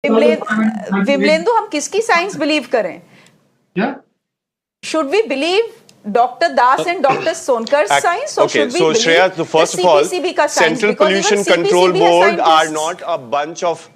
विमलेंदु, हम किसकी science believe करें? क्या? Should we believe Dr. Das and Dr. Sonkar's science, or should we believe Shreya, so first of all, CPCB ka science? Central Because Pollution even Control CPCB has Board are scientists. not a bunch of...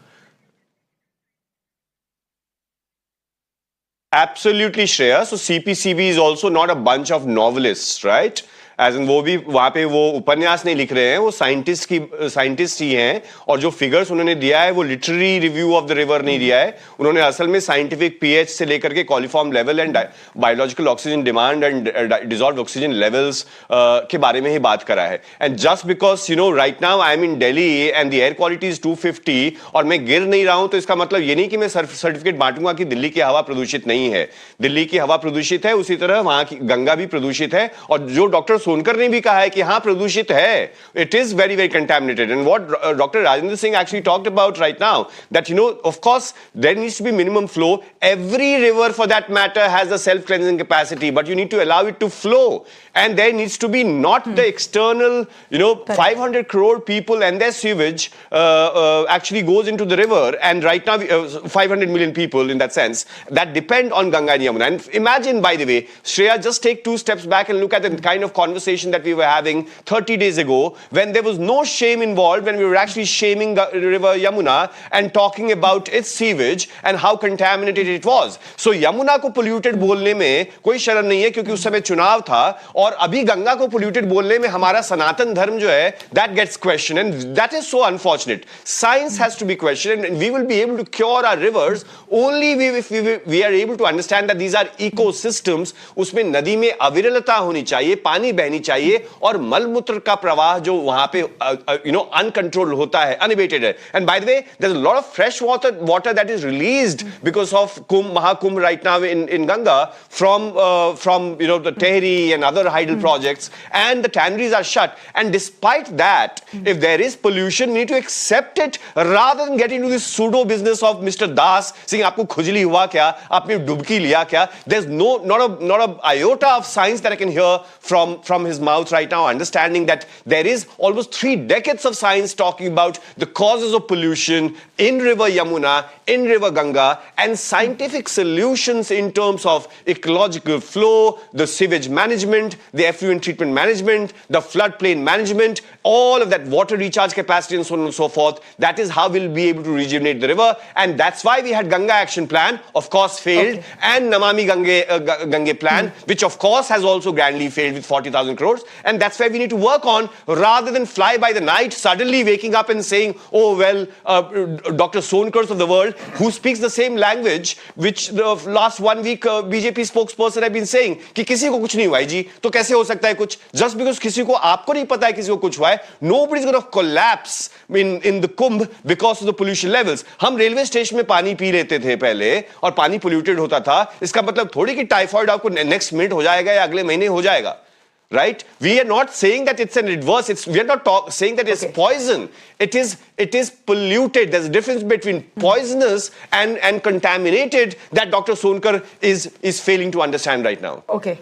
Absolutely, Shreya. So CPCB is also not a bunch of novelists, right? As in वो भी वहाँ पे वो उपन्यास नहीं लिख रहे हैं, वो साइंटिस्ट ही हैं, और जो फिगर्स उन्होंने दिया है वो literary review of the river नहीं दिया है. उन्होंने असल में साइंटिफिक पीएच से लेकर के coliform level and biological oxygen demand and dissolved oxygen levels के बारे में ही बात करा है. And just because you know right now I am in Delhi and the air quality is 250 और मैं गिर नहीं रहा हूं, तो इसका मतलब ये नहीं कि मैं सर्टिफिकेट बांटूंगा कि दिल्ली की हवा प्रदूषित नहीं है. दिल्ली की हवा प्रदूषित है, उसी तरह वहां की गंगा भी प्रदूषित है, और जो डॉक्टर सोनकर ने भी कहा है कि हां प्रदूषित है, it is very very contaminated. And what doctor Rajendra Singh actually talked about right now that you know of course there needs to be minimum flow. Every river for that matter has a self cleansing capacity, but you need to allow it to flow, and there needs to be not the external, you know, 500 crore people and their sewage actually goes into the river, and right now 500 million people in that sense that depend on Ganga and Yamuna. And imagine, by the way, Shreya, just take 2 steps back and look at the kind of conversation that we were having 30 days ago when there was no shame involved, when we were actually shaming the river Yamuna and talking about its sewage and how contaminated it was. So Yamuna को polluted बोलने में कोई शर्म नहीं है, क्योंकि उस समय चुनाव था, और अभी गंगा को पोल्यूटेड बोलने में हमारा सनातन धर्म जो है that gets question, and that is so unfortunate. Science has to be question, and we will be able to cure our rivers only if we are able to understand that these are ecosystems. उसमें नदी में अविरलता होनी चाहिए, पानी बहनी चाहिए, और मलमूत्र का प्रवाह जो वहां पे यू नो अनकंट्रोल्ड होता है, अनअबेटेड है. And by the way there is a lot of fresh water that is released because of Mahakumbh right now in Ganga from you know the Tehri and other hydel projects, and the tanneries are shut. And despite that, if there is pollution, we need to accept it rather than get into this pseudo business of Mr. Das saying आपको खुजली हुआ क्या, आपने डुबकी लिया क्या. There's not a iota of science that I can hear from his mouth right now, understanding that there is almost 3 decades of science talking about the causes of pollution in river Yamuna, in river Ganga, and scientific solutions in terms of ecological flow, the sewage management, the effluent treatment management, the floodplain management, all of that water recharge capacity and so on and so forth. That is how we'll be able to rejuvenate the river, and that's why we had Ganga Action Plan, of course failed, and Namami Gange Plan, which of course has also grandly failed with 40,000 crores, and that's where we need to work on, rather than fly by the night, suddenly waking up and saying, oh well, Dr. Sonkars of the world, who speaks the same language which the last 1 week BJP spokesperson have been saying, कि किसी को कुछ नहीं हुआ है जी, तो कैसे हो सकता है कुछ? Just because किसी को आपको नहीं पता है किसी को कुछ हुआ है, nobody is going to collapse in the Kumbh because of the pollution levels. हम रेलवे स्टेशन में पानी पी लेते थे पहले और पानी पोल्यूटेड होता था, इसका मतलब थोड़ी कि टाइफाइड आपको नेक्स्ट मिनट हो जाएगा या अगले महीने हो जाएगा. Right? We are not saying that it's an adverse. We are not saying that it's poison. It is polluted. There's a difference between poisonous and contaminated that Dr. Sonkar is failing to understand right now. Okay.